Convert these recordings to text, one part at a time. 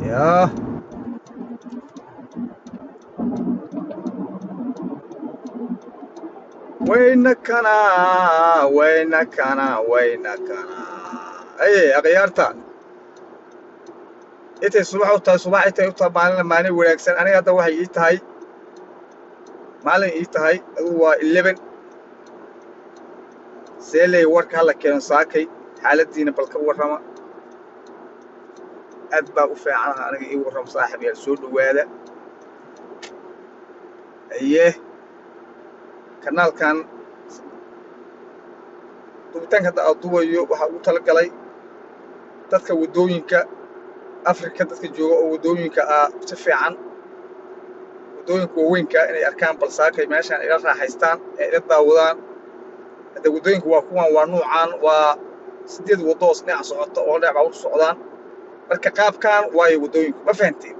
ياه وينك أنا أي أغيرت intay subax u tahay subax intay u tahay maalin wanaagsan aniga hadda waxay ii tahay maalin ii tahay adigu waa 11 seeley warka hala keeno saakay xaaladiina bal ka warrama aad baa u fiicanaha aniga ii warram saaxiib yaal soo dhowaada aye kanaalkan dubitaanka hadda aad dubayo waxaa ugu talagalay dadka waddooyinka afrika dadka jooga oo waddooyinka si fiican waddooyinka waaweynka inay arkaan bal saakay meeshaan ila raaxaystaan ee ila daawadaan hadda waddooyinka waa kuwan waa nuucaan waa 8 waddo oo dhinac socota oo dhinac u socdaan marka qaabkan waayo waddooyinku ma fahanteen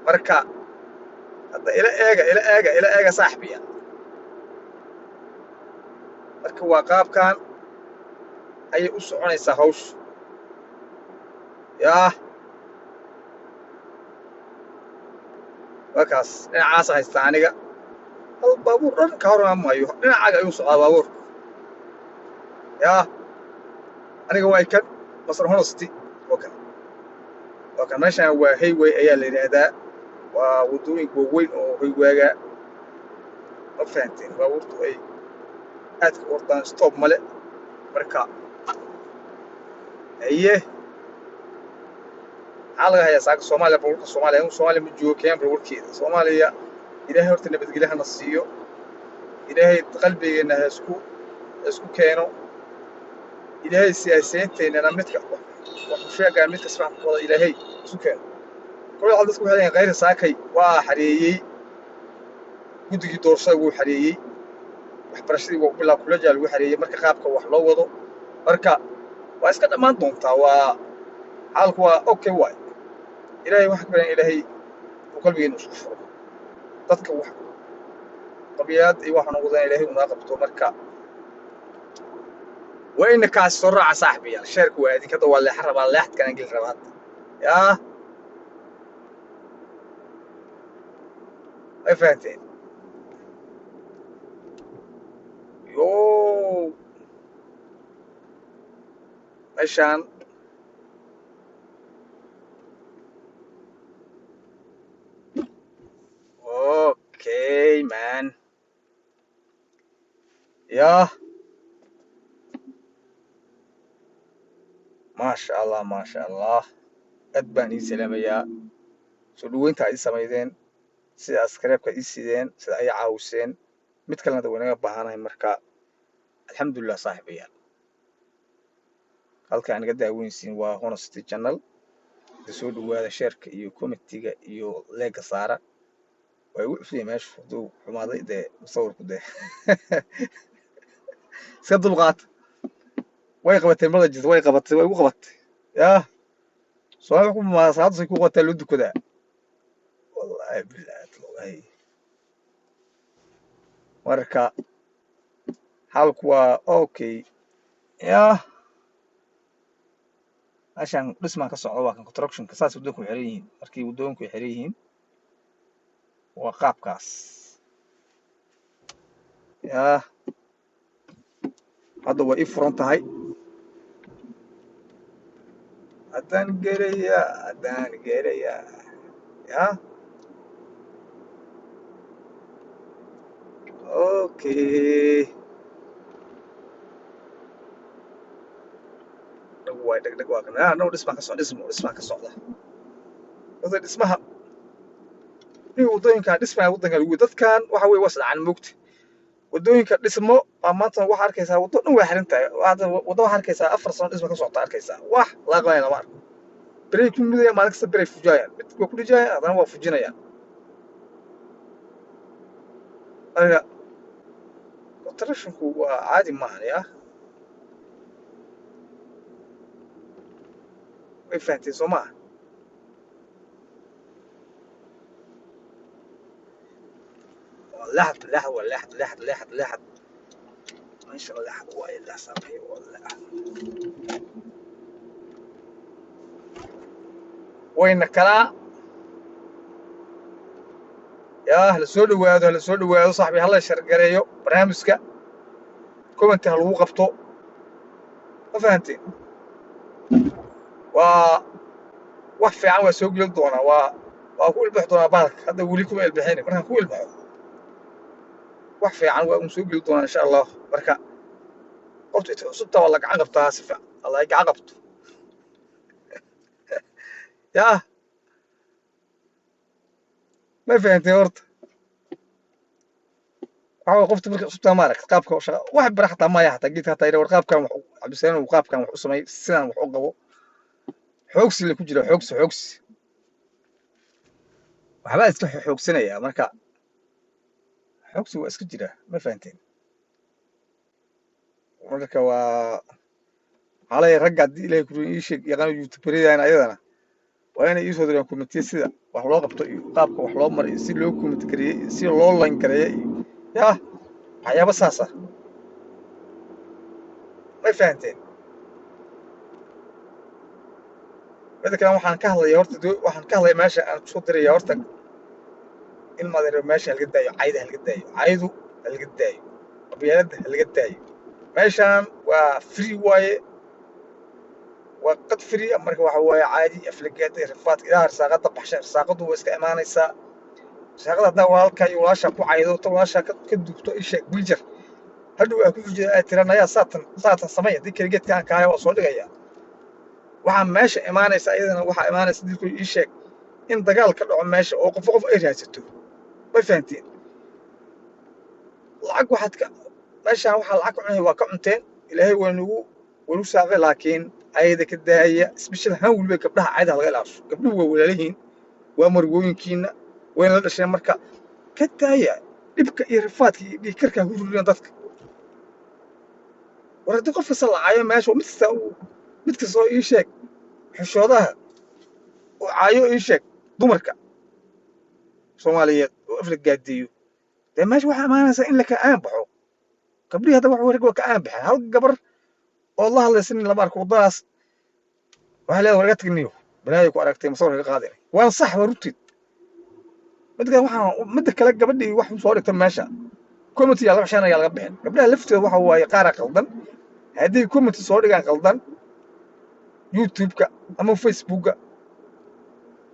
marka hadda ila eega saaxiibiya marka waa qaabkan ayay u soconaysaa hawshu yaa wakaas dhinacaas haysta aniga hal baabuur dhan ka hormaan maayo dhinacaaga ayuu socdaa baabuurku yaa aniga waa kan masar honesty waa kan meeshaan waa highway ayaa la yidhaahdaa waa waddooyinka waaweyn oo highwayga ma fahanteen baabuurtu ay aadka u ordaan stop male marka aye maxaa laga hayaa saaka soomaaliya baabuurka soomaaliya anigu soomaaliya ma joogo keen baabuurkeeda soomaaliya ilaahay horta nabadgelyo hana siiyo ilaahay qalbigeenna ha isku keeno ilaahay siyaasiyiinteennana midka wax u sheegaan midka sifax ku wada ilaahay isu keeno kolay cad dadku waxay leeyihiin khayri saakay waa xareeyey guddigii doorashada wuu xareeyey waxbarashadii waa bilaa kulaja lagu xareeyey marka qaabka wax loo wado marka waa iska dhammaan doontaa waa xaalku waa okay waay ilaahay waxa ka ilaahay uu qalbigeena isku furo dadka wax qabiyaad iyo waxaan ugu wadan ilaahay una qabto marka وين كاس سرعة صاحبي الشركة وهذه كذا ولا حرب ولا أحد كان يقول رباط يا أي فهمتين يو عشان أوكي مان يا ما شاء الله ما شاء الله أدباني سلام يا سلوين تعيد سمايدين سيدا أسكريبك إيسيدين سيدا أي عاوسين متكلنا دوينيغا باهانا مركا الحمد لله صاحبي يا halka aan ga daaweynsiin waa Honesty Channel soo dhawaada sheerka iyo commentiga iyo leega saara way u cusubay meesha duu xumaaday musawirku iska dulqaad way qabatay malajid way qabatay way ugu qabatay yaa soo ku ma saadsi ku qotay lu dukada wallahi billahi wallahi marka halku waa okay yaa عشان dhismaha ka socdo waa kan construction ka saas wadooyinku xiran yihiin markii wadooyinku xiran yihiin waa qaabkaas yaa hadda way i furan tahay haddaan geeraya yaa okay way dhagdhag waa kan no dhismaha ka socda dhismaha ka socda wada dhismaha in wadooyinka dhismaha wadanka lagu dadkan waxa way wasdaan mugti wadooyinka dhismo maanta waxa arkaysaa wado dhan way xiran tahay wado waxa arkaysaa 4 sano dhismo ka socda arkaysaa wax la qabanayna ma arko break midaya maalin kasta break fujayaan mid ku dhijaya adana waa fujinayaan aniga constructionku waa caadi maahan yaa way fahanteen soo maaha لحد ما شاء الله لحد وايد صبحي والله wayna kalaa yaa hala soo dhawaado saaxibi hala shargareeyo barnaamijka comment ha lagu qabto ma fahanteen waa wax fiican waa soo geli doonaa waa ku ilbaxi doonaa bahalka hadda weli kuma ilbaxin markaan ku ilbaxo wax fiican waa un soo geli doonaa insha allah marka qofta inta cusubta waa la gacan qabtaa si fiican alla ay gacan qabto yaa ma fahanteen horta waxa qofta markay cusubtaa ma aragta qaabka shaqa wax bara xataa maya xataa geedka xataa yidha war qaabkan wax cabdisaan uu qaabkan wax u samay sidaan wax u qabo xoogsi la ku jira xoogsi waxbaa iska xoogsanaya marka xoogsi waa iska jira ma fahanteen marka waa xalay ragga haddii ilaahay ku ii sheeg yaqaan youtuberyadaan ayadana waa inay ii soo diraan komitiye sida wax loo qabto iyo qaabka wax loo marayo si loo komiti gareeyey si loo layn gareeyo iyo yaa waxyaaba saas ah may fahanteen midda kale waxaan ka hadlaya horta waxaan ka hadlaya meesha aan kusoo diraya horta in madeero meesha halga daayo cayda halga daayo caydu halga daayo qabyaaladda halga daayo meeshaan waa free waaye waa qad free marka waxa waaye caadi aflagaada rifaadka ilaa risaaqada baxsha risaaqadu waa iska imaanaysaa risaaqada haddaa walaalkaa iyo walaashaa ku caydo ta walaashaa ka duubto isha biljar hadhow aa ku xujida aad tiranayaa saatan samay haddii keligeedkaan kaaya waa soo dhigaya waxaa meesha imaanaysa iyadana waxaa imaanaysa dilku ii sheeg in dagaal ka dhaco meesha oo qof ay raadsato ma fahanteen lacag waxaad ka meeshaan waxaa lacag ku cunay waa ka cunteen ilaahay waa nagu saaqay laakiin ayada ka daaya special han weliba gabdhaha cayda laga ilaasho gabdhuhu waa walaalihiin waa marwooyinkiina wayna la dhasheen marka ka daaya dhibka iyo rifaadka iyo dhiigkarkaa hururiyaan dadka war haddii qof kasta lacaayo meesha mid kasta oo ii sheeg xishoodaha oo caayo ii sheeg dumarka soomaaliyeed oo aflagaadeeyo dee meesha waxaa imaanaysaa in la ka aan baxo gabdhihii hadda wax warg waa ka aan baxeen hal gabar oo la hadlaysa nin lama arko waddadaas waxay leedahay warga tagniyo balaayo ku aragtay masawir kaga qaadinay waana sax waa rugtid midda kale gabadhii wax soo dhigta meesha committee yaa laga xishanayaa laga bixin gabdhaha laftooda waxa waaye qaara qaldan haddii committee soo dhigaan qaldan youtube-ka ama facebookga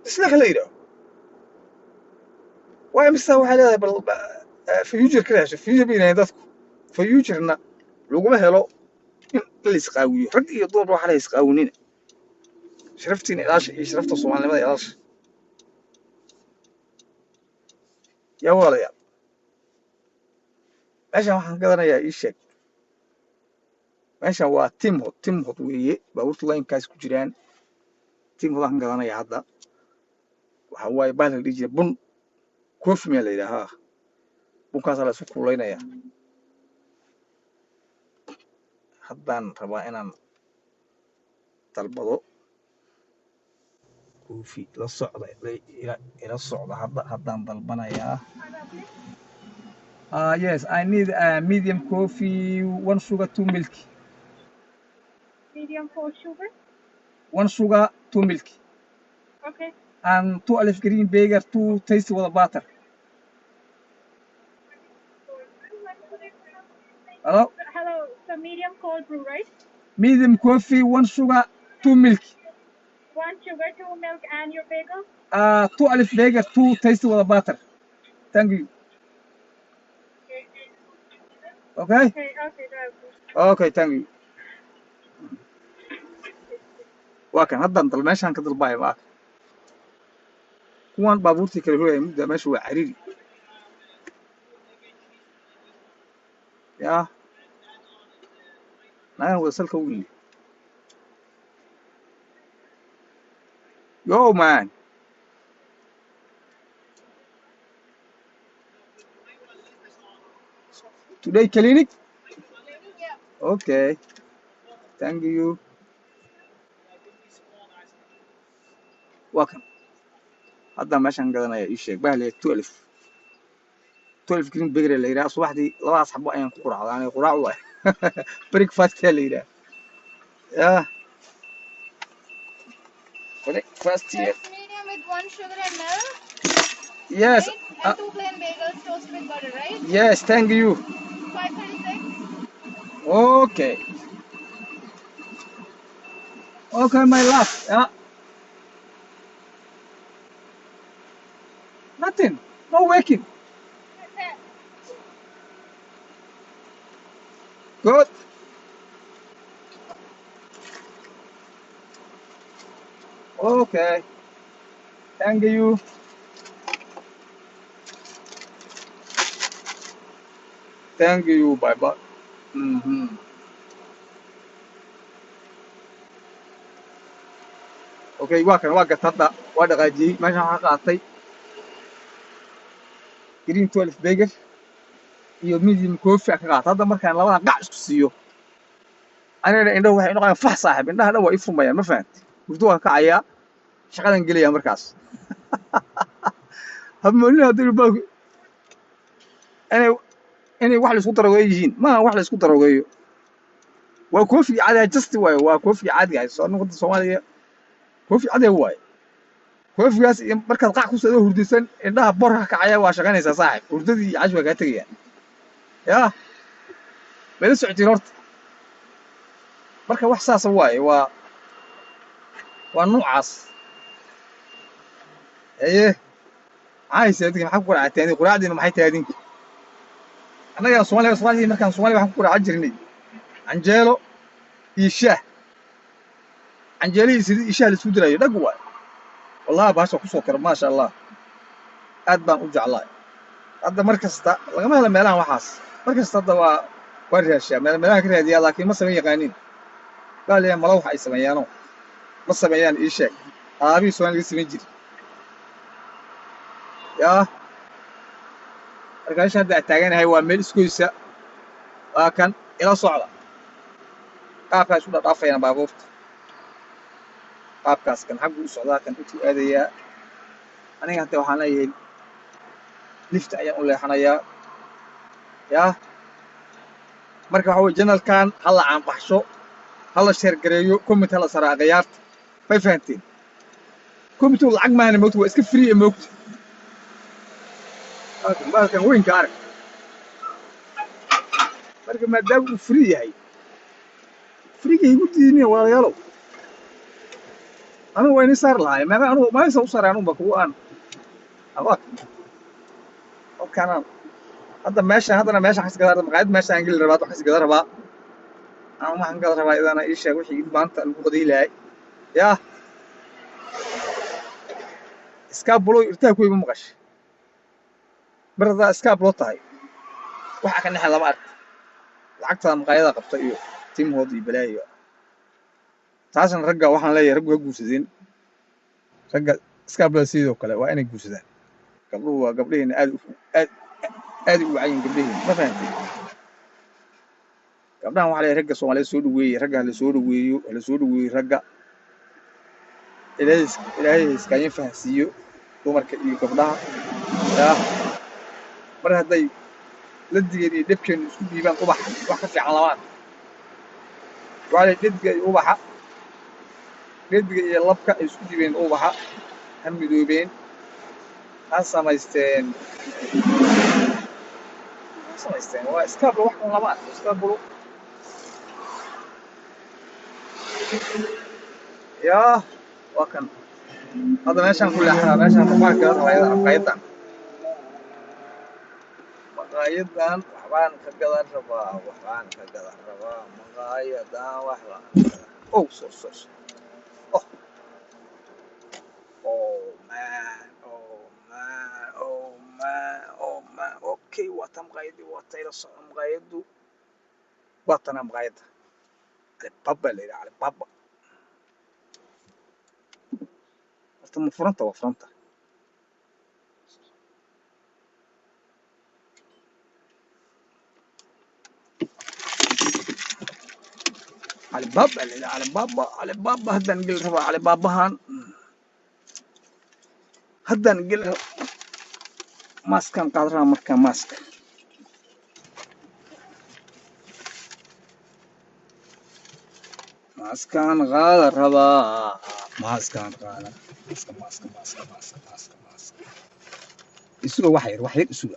isla kala yidhaaho waayo mise waxay leedahay bal future ka hesho future bay yidhahdeen dadku futurena laguma helo in la isqaawiyo rag iyo dumar waxa la isqaawinina sharaftiina ilaasha iyo sharafta soomaalinimada ilaasha yaa walaalayaal meeshaan waxaan gadanayaa ii sheeg meeshaan waa timhod weeye baabuurta laynkaas ku jiraan timhod aan gadanayaa hadda waxa waaye bahal la dhihi jira bun koofi miyaa la yidhaahaa bunkaasaa la isu kululaynaya haddaan rabaa inaan dalbado koofi ila socda haddaan dalbanayaa yes I need a medium coffee 1 sugar 2 milk Medium 4 sugar? 1 sugar 2 milk Okay. and 2 olive green burger 2 tasty with butter hello Hello, so medium cold brew, right? medium coffee 1 sugar 2 milk 1 sugar, 2 milk, and your bagel? 2 olive burger 2 tasty with butter thank you okay okay thank you waa kan haddaan meeshaan ka dalbaayo maa kuwan baabuurtii kale hooyay mudda meesha waa cariiri yaa nagan wada salka u yimi yo man today clinic okay thank you waa kan haddaan meeshaan gadanaya ii sheeg bahal 12 green burger la yidhaha subaxdii labadaas xabo ayaan ku quraacdaa aniga quraac waay breakfast yaa la yidhaha yaa Breakfast here. First medium with 1 sugar and milk, Yes. right? And 2 plain bagels toasted with butter, right? Yes, thank you. 536. Okay. Okay, my love. Nothing. No waking. Good. Okay. Thank you. Thank you. Bye bye. Mhm. Okay, waa kan waa gat hadda waa dhaqaajiyey meeshan waxaa qaatay green 12 bagel iyo medium coffee ka qaata hadda markaan labada gac isku siiyo anigana indhahu waxay noqonayaan fax saaxiib indhaha dhan waa ii furmayaan ma fahanti hurdo waan kacayaa shaqadan gelaya markaas habmoonina haddii baalku inay inay wax la isku darogeeyo yihiin maaha wax la isku darogeeyo waa koofi caadi ah just waaye waa koofi caadi ah soo noqda Soomaaliya koofi caadi ah waaye koofigaas iyo markaad qac ku soo hurdaysan indhaha bor ka kacaya waa shaqaynaysaa saaxiib hurdadii iyo cashwa ka tagayaan yaa meel socodii horta marka wax saas waaye waa noocaas عايز maxaa ku quraacteen quraacdiina maxay tahay idinku annaga Soomaaliya markaan Soomaaliya waxaan ku quraac jirnay canjeelo iyo shaah canjeelihii sidii shaah la isku dirayo dhag waay wallahi baasha ku soo karo ma sha Allah aad baan u jeclahay hadda markasta lagama helo meelahan waxaas markasta hadda waa raashaa meelaha ka raadiyaa laakiin ma sameeyaan yaqaanin qaaliya malaw wax ay sameeyaano ma sameeyaan ii sheeg aabii Soomaaliya sameeyay jir yaa markaasha hadda taaganahay waa meel iskoysa waa kan ila socda qaabkaas u dhaafayna baabuurta qaabkaas kan xaggu u socdaa kan intuu aadayaa aniga hadda waxaan leeyahay lift ayaan u leexanayaa yaa marka waxa weeye janalkan hala aan baxsho hala share gareeyo comment hala saraa qiyaarta bay fahanteen comment lacag maana moogto waa iska free moogto baalkan weynka arag marka maadaama uu free yahay freega igu diiniya walaalayaalow anigu waa inii saari lahaay anigu maaysa u saaraan unba kugu aan abaak halkanaan hadda haddana meeshan xas gada maqaayad meesha aan geli rabaa waxaan gada rabaa ama waxaan gada rabaa idana ii sheeg wixii maanta lagu qadii lahay yaa iskaabulo irtaa ku ima maqashay marada iskaablo tahay waxa ka dhaxay laba ark lacagta maqaayada qabta iyo timhood iyo balaayo taasan ragga waxaan leeyahay ragga guusadeen ragga iskaablo sidoo kale waa inay guusadaan gabdhuhu waa gabdhaheen aad u wacyin gabdhaheen ma fahanteen gabdhahan waxa leeyahay ragga Soomaaliyeed soo dhaweeyay ragga la soo dhaweeyo ragga ilaahay iska fahansiiyo dumarka iyo gabdhaha yaa mar hadday la digeen iyo dhabkeen isku dhiibaan ubax wax ka fiican labaan dheddiga iyo labka ay isku dhiibeen ubaxa ha midoobeen ha samaysteen waa iskaablo wax kan labaan iskaablo yaa waa kan hadda meeshaan ku leexanaa meeshaan maqaayadda maqaayadan waxbaan ka gadan rabaa maqaayadan waxbaan oh man okay waa tan maqaayadii waa tayla socda maqaayaddu waa tana maqaayadda Alibaba la yidhaha Alibaba horta ma furanta waa furanta Alibaba la yidhaha Alibaba haddaan geli rabaa Alibabahan haddaan geli maaskan qaadan rabaa markaa maaska maaskan qaadan rabaa Maaskaan qaada. Maaska. Isuga wax yar isuga.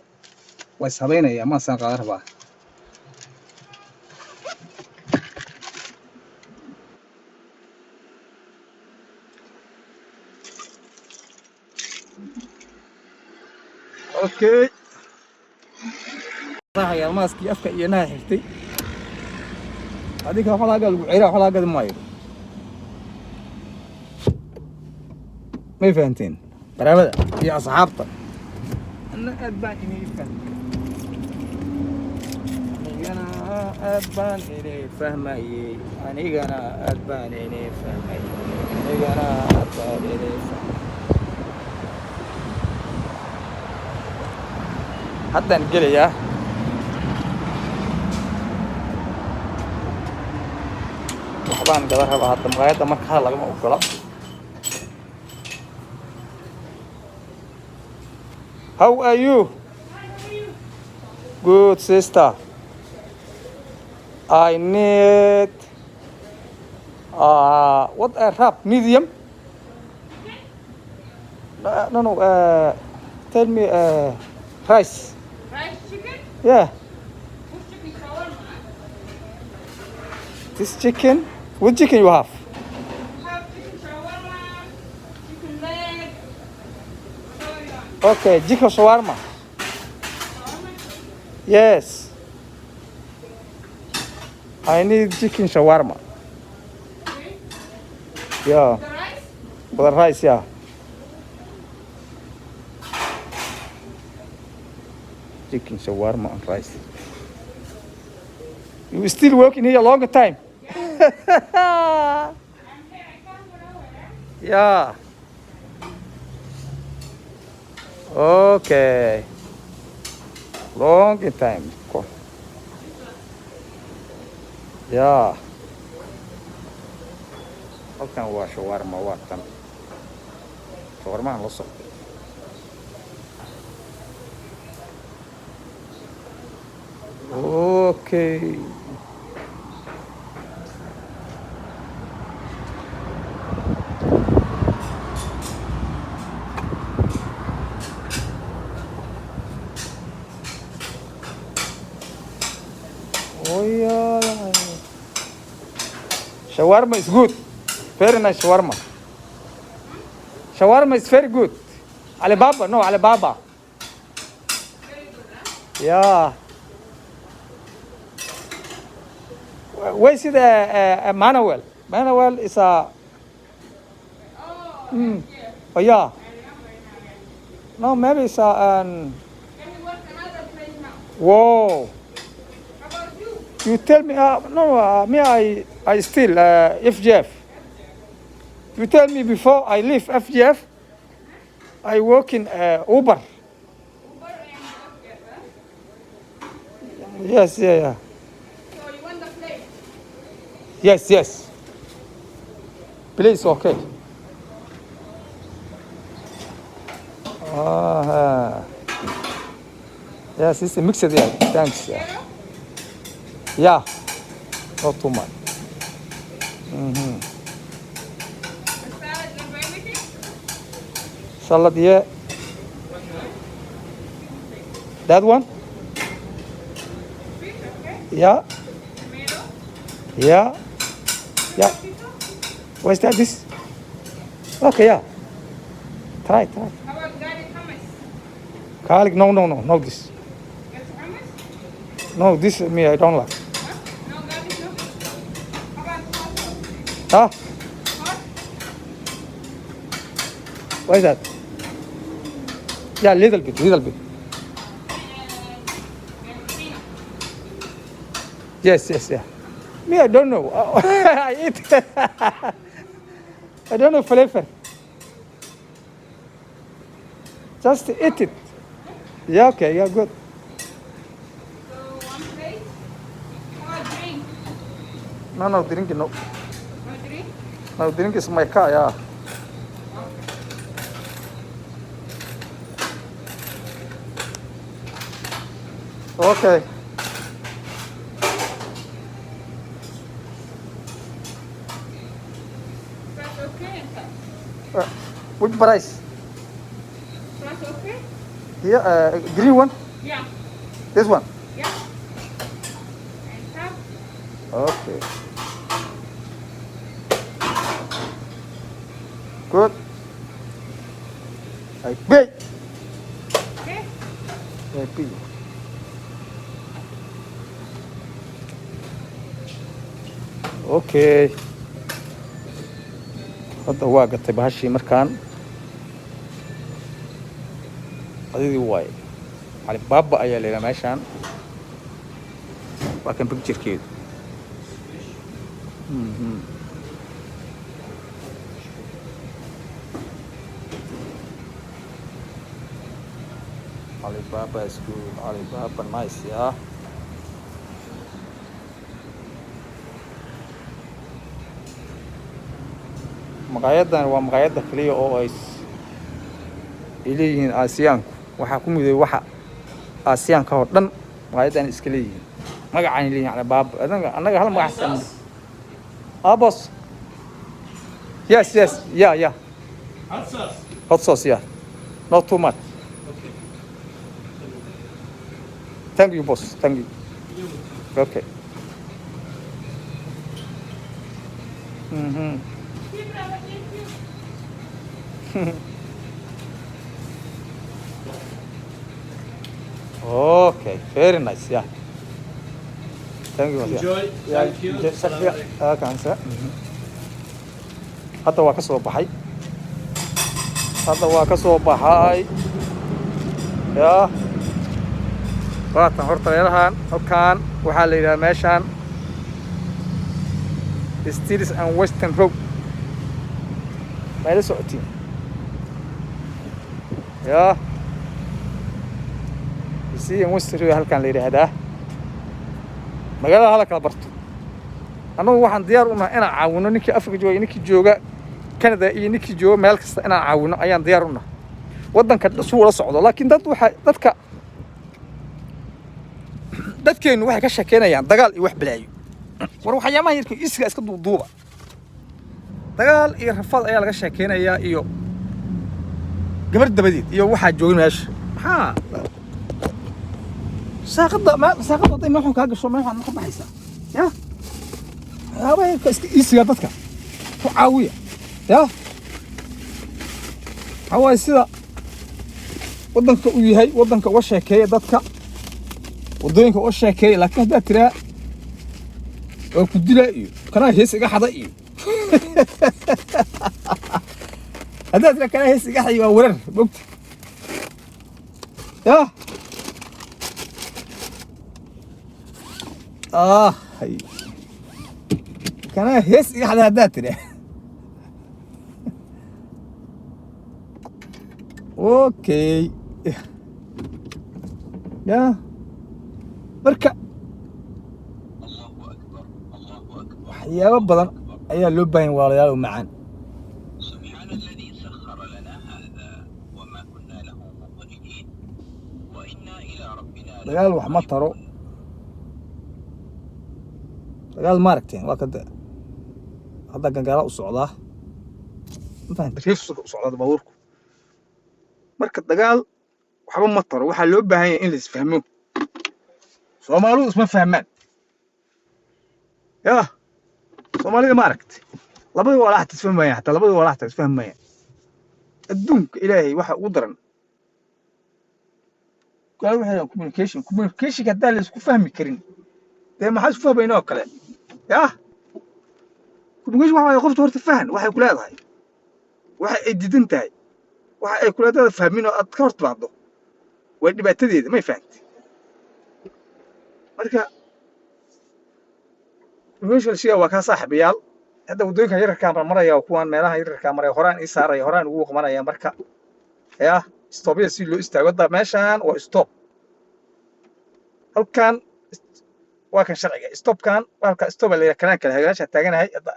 Way sabaynaya maaskaan qaada rabaa. Okay. Raaya maaskii afka iyo naha xirtay. Adiga waxa laga lagu ciiraa waxa laga gad maayo. ما فهمتين برامج يا أصحابته أنا أتبان إني فهم أنا أتبان إني فهم أنا أتبان إني فهم أنا أتبان إني فهم حتى نقول يا وحبان قدرها بعد مغاية ما كان لقمة وكلا How are you? Good, sister. I need what a wrap? Medium? No. Tell me rice. Rice chicken? Yeah. Who's chicken shawarma? This chicken. What chicken you have? We have chicken shawarma, chicken leg. Whatever you want. Okay, chicken shawarma. Shawarma? Yes. I need chicken shawarma. Okay. Yeah. The rice? For the rice, yeah. Chicken shawarma and rice. You still working here a long time? I'm here. I can't go nowhere. Yeah. Okay. Long time. Cool. Yeah. Halkan waa shawarma waa tan. Shawarma la soo. Okay. Oh yeah. Shawarma is good. Very nice shawarma. Shawarma is very good. Alibaba, no, Alibaba. Very good, huh? Yeah. Where is it, Manuel? Manuel is a. Oh, Mm. yeah. Oh yeah. I remember now. No, maybe it's a. Let me work another place now. Whoa. How about you? You tell me. No, me. I still FGF. You tell me before I leave FGF. I work in Uber. Uber and Outget, huh? Yes, yeah. So you want the place? Yes. Please, okay. Yes, it's a mixed, yeah. Thanks. Yeah. Zero? Yeah. Not too much. Mm-hmm. The salad number everything? Salad, yeah. That one? Fish, okay. Yeah. Tomato? Yeah. Potato? What's that? This? Okay, yeah. Try. How about garlic hummus? Garlic, no, this. That's hummus? No, this me, I don't like. Huh? No garlic, no? How about hot? Huh? Hot? What is that? Yeah, little bit. And peanut. Yes, yeah. Me, I don't know. I eat. I don't know flavor. Just eat it. Yeah, okay, yeah, good. So one plate. How about drink? No, drink, no. No drink? No, drink is my car, yeah. Okay. That's okay and stuff. Which price? That's okay? Here, green one. Yeah. This one. Yeah. And tap. Okay. Good. I pay. Okay. I pay. Okay. Hadda waa gatay bahashii markaan adidii waaye Alibaba ayaa la yidhaha meeshaan waa kan picturekeedu Alibaba is good. Alibaba nice, yeah. Maqaayadan waa maqaayada kaliya oo ay leeyihiin Aasiyaanku waxaa ku miday waxa Aasiyaanka oo dhan maqaayadan iska leeyihiin magacaan leeyihiin Alibaba anaga hal magac san boss. Yes, yeah. Hot sauce, yeah. Not too much. Thank you, boss. Thank you. Okay. Okay, very nice. Yeah. Thank you. Enjoy. Yeah. Thank you. Kansa. Hadda waa ka soo baxay. Yeah. Waatan horta meelahan halkaan waxaa la yidhaha meeshaan Steeles and Western Road meela socotiin yaa Steeles and Western Road halkaan la yidhaahdaa magaalada hala kala barto annagu waxaan diyaar u nahay inaan caawino ninkii Afrika jooga ninkii jooga Canada iyo ninkii jooga meel kasta inaan caawino ayaan diyaar u nahay waddanka suu wada socdo laakiin dadkeenu waxay ka sheekeynayaan dagaal iyo wax balaayo war waxyaamaha yarka isiga iska duuduuba dagaal iyo rafad ayaa laga sheekeynayaa iyo gabar dabadeed iyo waxaa joogay meesha maxaa saaqada waday ma waxaan ka gasho ma waxaan ka baxaysaa ya waxyaabaha yarka iska isiga dadka ku caawiya ya hawaay sida waddanka uu yahay waddanka uga sheekeeya dadka wadooyinka oo sheekeeyay laakiin hadda tiraa oo ku dilaa iyo kana hees iga xada iyo hadda tiraa kana hees iga xay waa warar bogta ya hay kana hees iga xada hadda tiraa okay ya marka waxyaabo badan ayaa loo baahan walaalayaal oo macaan dagaal wax ma taro dagaal ma aragteen waa kada hadda gangaala u socdaa intaan reefsuga u socdaa baabuurku marka dagaal waxba ma taro waxaa loo baahan yahay in la isfahmo Soomaalidu isma fahmaan yaa Soomaalida ma aragtay labadii walaal isfahmayaan hatta labadii walaal isfahmayaan adduunka ilaahay waxa ugu daran kala waxay communication hadda la isku fahmi karin dee maxaa isku fahmaynaa oo kale yaa communication waxa ay qoftu horta fahan waxay ku leedahay waxa ay diidan tahay waxa ay ku leedahay fahmin oo aad ka hortaado way dhibaatadeeda ma fahanti marka communication siya waa ka saaxiibayaal hadda wadooyinka yararka maraya kuwan meelaha yararka maraya horaan ii saaraya horaan ugu qabanaya marka yaa stopya si loo istaago hadda meeshaan waa stop halkan waa kan sharciga stopkan halka stop la yiraahdo kanaan kale hagaasha taaganahay hadda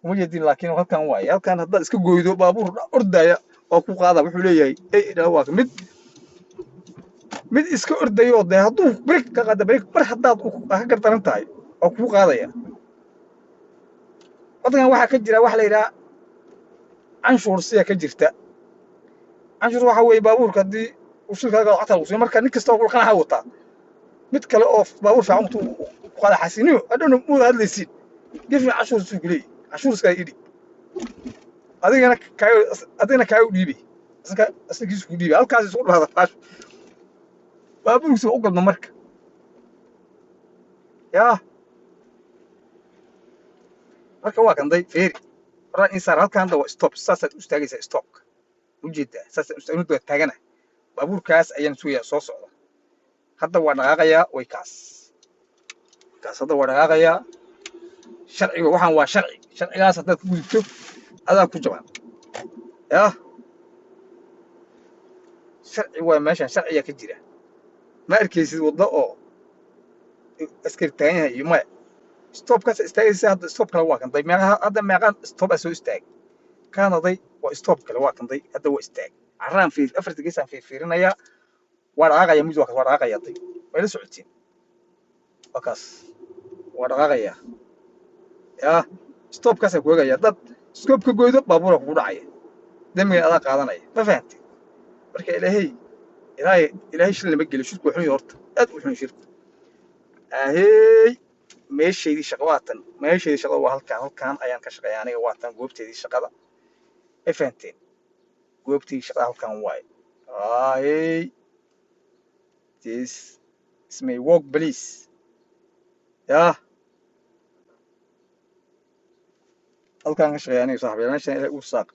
kuma jeedin laakiin halkan waay halkan hadda iska gooydo baabuur ordaya oo ku qaada wuxuu leeyahay ee waa mid iska ordayo oo hadduu break ka qaado break bar haddaad ka gardaran tahay oo ku qaadaya waddankan waxaa ka jira wax la yidhaha canshuur siya ka jirta canshuur waxa weeye baabuurka haddii uu shilkaaga lacagta lagu siiyo marka nin kasta oo qanaxa wataa mid kale oo baabuur fiican intuu ku qaada xasiniyo hadhowna muuda hadlaysiin gefni canshuur suu ku leeyahy canshuur iskaa idhi adigana kaaga dhiibay asagiisu ku dhiibay halkaas isugu dhahda baashu baabuurkiisa u galma marka yaa marka waa kanday feeri horaa insaar halkaanda waa stop saasaad u istaagaysaa stopka ujeedaa saasaan waa taagana baabuurkaas ayaan sugayaa soo socda hadda waa dhaqaaqayaa way kaas hadda waa dhaqaaqayaa sharciga waxaan waa sharcigaas haddaad ku gudubto adaa ku jabaan yaa sharci waa meeshan sharciyaa ka jira ma arkaysid waddo oo askari taagan yahay iyo maya stopkaas istaagaysa hadda stop kale waa kanday hadda meeqaan stop aa soo istaag kaanaday waa stop kale waa kanday hadda waa istaag carraan afarta geesaan fiirinayaa waa dhaqaaqaya mid waa dhaqaaqaya day way la socotiin waa kaas waa dhaqaaqaya yaa stopkaasaan ku eegaya dad scope ka goydo baabuura kugu dhacaya damiga adaa qaadanaya ma fahantay marka ilaahay shil lama geliyo shirku xun horta aad u xun shirku ahey meeshaydii shaqo waa tan meeshaydii shaqada waa halkaan ayaan ka shaqeeyaa aniga waa tan goobteedii shaqada ma fahanteen goobtii shaqada halkaan waaye ahey this is my work please yaa halkaan ka shaqeeyaa aniga saaxiibay meeshaan ilaahay u saaq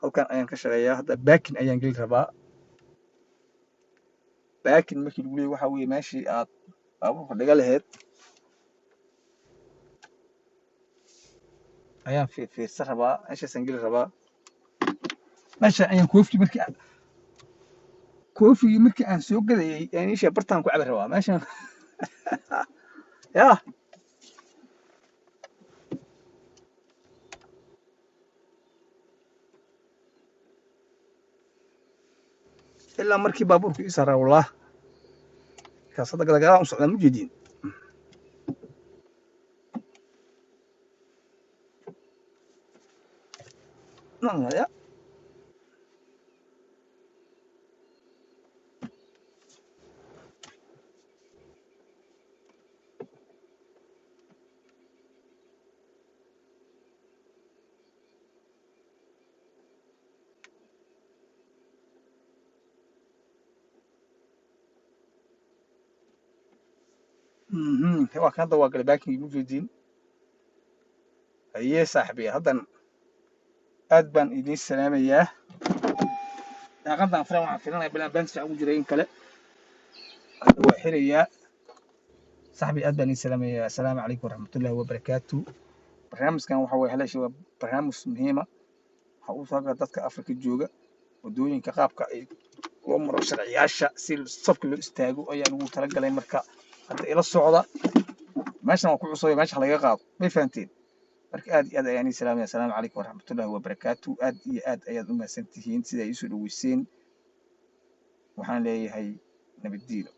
halkaan ayaan ka shaqeeyaa hadda baakin ayaan geli rabaa baakin markii lagu leeyahay waxa weeye meeshii aad baabuurka dhiga lahayd ayaan fiirsan rabaa meeshaasaan geli rabaa meeshaan ayaan koofigii markii aan soo gadayay ayaan isha bartaan ku cabi rabaa meeshaan yaa ilaa markii baabuurku ii saaraa wallah kaas hadda gadagalaan u socdaan ujeediin ya waa kan hadda waa galay baakinkii ugu jeediin hayee saaxiibaya haddan aad baan idiin salaamayaa daaqadan filan waxaan filanaya bilaan baankiisa ugu jiray in kale hadda waa xirayaa saaxiibay aad baan idiin salaamayaa assalaamu calaykum waraxmatullaahi wabarakaatu barnaamijkan waxa waye haleesha waa barnaamij muhiima waxa uu soo gala dadka afrika jooga waddooyinka qaabka ay loo maro sharciyaasha si safka loo istaago ayaa lagu talagalay marka hadda ila socda meeshan waa ku cusubay meesha laga qaado may fahanteen marka aad iyo aad ayaan idin salaamaya assalaamu calaykum waraxmatullaahi wabarakaatu aad iyo aad ayaad u mahadsan tihiin sida ay iisoo dhaweyseen waxaan leeyahay nabaddiino